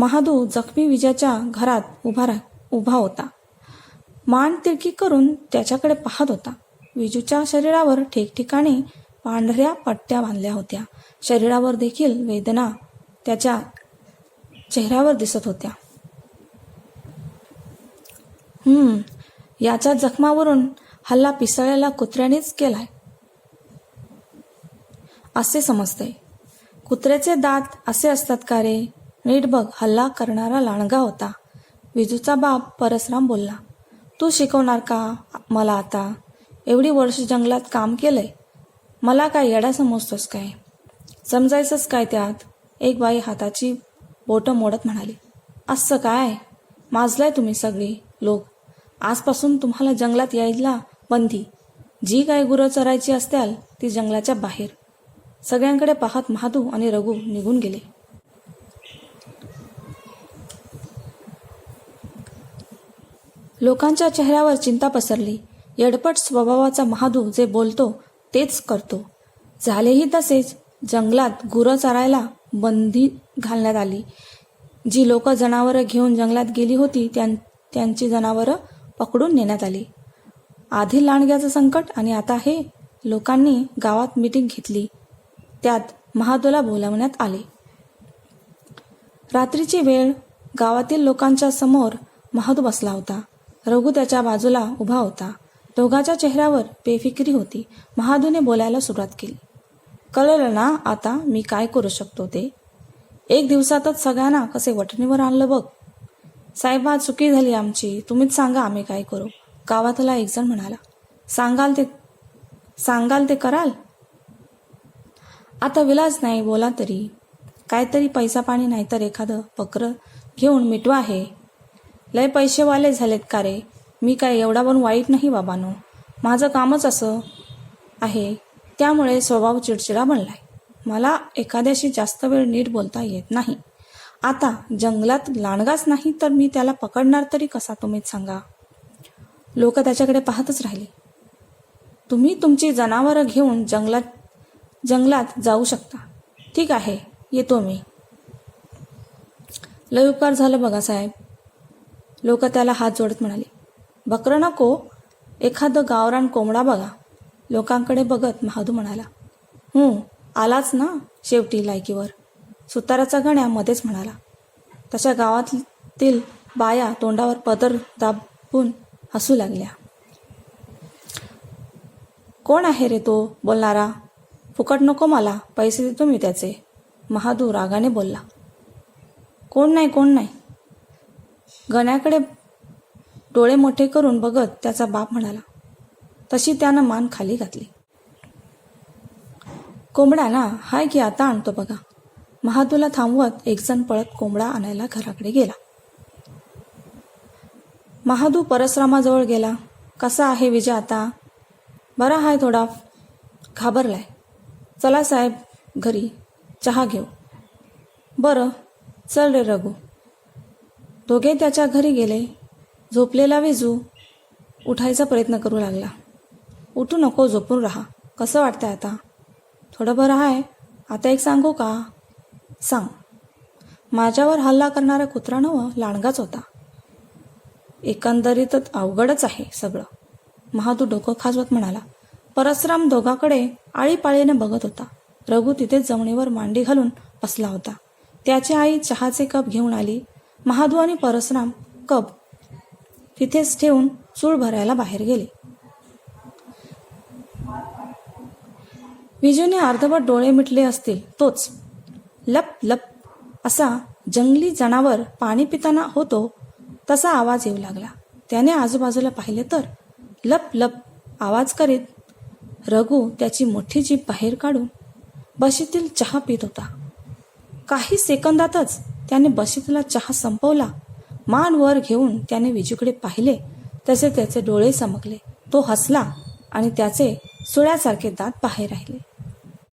महादू जखमी विजयाच्या घरात उभा होता. मान तिरकी करून त्याच्याकडे पाहत होता. विजूच्या शरीरावर ठिकठिकाणी पांढऱ्या पट्ट्या बांधल्या होत्या. शरीरावर देखील वेदना त्याच्या चेहऱ्यावर दिसत होत्या. याच्या जखमावरून हल्ला पिसळलेल्या कुत्र्यानेच केलाय असे समजतंय. कुत्र्याचे दात असे असतात का रे? नीट बघ, हल्ला करणारा लांडगा होता. विजूचा बाप परसराम बोलला. तू शिकवणार का मला आता? एवढी वर्ष जंगलात काम केलंय. मला काय येडा समजतोस काय? समजायचंच काय त्यात? एक बाई हाताची बोटं मोडत म्हणाली. असं काय? माजलाय तुम्ही सगळी लोक. आजपासून तुम्हाला जंगलात यायला बंदी. जी काय गुरं चरायची असत्याल ती जंगलाच्या बाहेर. सगळ्यांकडे पाहत महादू आणि रघु निघून गेले. लोकांच्या चेहऱ्यावर चिंता पसरली. येडपट स्वभावाचा महादू जे बोलतो तेच करतो. झालेही तसेच. जंगलात गुरं चरायला बंदी घालण्यात आली. जी लोक जनावरं घेऊन जंगलात गेली होती त्यांची जनावरं पकडून नेण्यात आली. आधी लांडग्याचं संकट आणि आता हे. लोकांनी गावात मीटिंग घेतली. त्यात महादूला बोलावण्यात आले. रात्रीची वेळ. गावातील लोकांच्या समोर महादू बसला होता. रघु त्याच्या बाजूला उभा होता. दोघांच्या चेहऱ्यावर बेफिकिरी होती. महादूने बोलायला सुरुवात केली. कळलं ना आता मी काय करू शकतो ते? एक दिवसातच सगळ्यांना कसे वठणीवर आणलं बघ. साहेबा, चुकी झाली आमची. तुम्हीच सांगा आम्ही काय करू. गावातला एक जण म्हणाला. सांगाल ते कराल? आता विलाज नाही, बोला तरी. काहीतरी पैसा पाणी नाही तर एखादं पकर घेऊन मिटवा हे. लय पैसेवाले झालेत का रे? मी काय एवढा पण वाईट नाही बाबांनो. माझं कामच असं आहे. त्यामुळे स्वभाव चिडचिडा बनलाय. मला एखाद्याशी जास्त वेळ नीट बोलता येत नाही. आता जंगलात लांडगाच नाही तर मी त्याला पकडणार तरी कसा तुम्हीच सांगा. लोक त्याच्याकडे पाहतच राहिले. तुम्ही तुमची जनावरं घेऊन जंगलात जाऊ शकता. ठीक आहे, येतो मी. लय उपकार झालं बघा साहेब. लोक त्याला हात जोडत म्हणाले. बकरं नको, एखादं गावरान कोंबडा बघा. लोकांकडे बघत महादू म्हणाला. आलाच ना शेवटी लायकीवर. सुताराचा गण्या मध्येच म्हणाला. तशा गावातील बाया तोंडावर पदर दाबून हसू लागल्या. कोण आहे रे तो बोलणारा? फुकट नको मला, पैसे देतो मी त्याचे. महादू रागाने बोलला. कोण नाही. गण्याकडे डोळे मोठे करून बघत त्याचा बाप म्हणाला. तशी त्यानं मान खाली घातली. कोंबडा ना? हाय की आता आणतो बघा. महादूला थांबवत एकजण पळत कोंबडा आणायला घराकडे गेला. महादू परसरामाजवळ गेला. कसा आहे विजय आता? बरा हाय, थोडा घाबरलाय. चला साहेब घरी, चहा घेऊ. बरं चल रे रघु. दोघे त्याच्या घरी गेले. झोपलेला विजू उठायचा प्रयत्न करू लागला. उठू नको, झोपून राहा. कसं वाटतंय आता? थोडं बरं आहे. आता एक सांगू का? सांग. माझ्यावर हल्ला करणारा कुत्रा नव लांडगाच होता. एकंदरीतच अवघडच आहे सगळं. महादू डोकं खाजवत म्हणाला. परसराम दोघांकडे आळीपाळीने बघत होता. रघु तिथेच जमिनीवर मांडी घालून बसला होता. त्याची आई चहाचे कप घेऊन आली. महादू आणि परसराम कप तिथेच ठेवून चूळ भरायला बाहेर गेले. विजूने अर्धवट डोळे मिटले असतील. तोच लप लप असा जंगली जनावर पाणी पिताना होतो तसा आवाज येऊ लागला. त्याने आजूबाजूला पाहिले तर लप लप आवाज करीत रघु त्याची मोठी जीभ बाहेर काढून बशीतील चहा पित होता. काही सेकंदातच त्याने बशीतला चहा संपवला. मान वर घेऊन त्याने विजूकडे पाहिले तसे त्याचे डोळे चमकले. तो हसला आणि त्याचे सुळ्यासारखे दात बाहेर राहिले.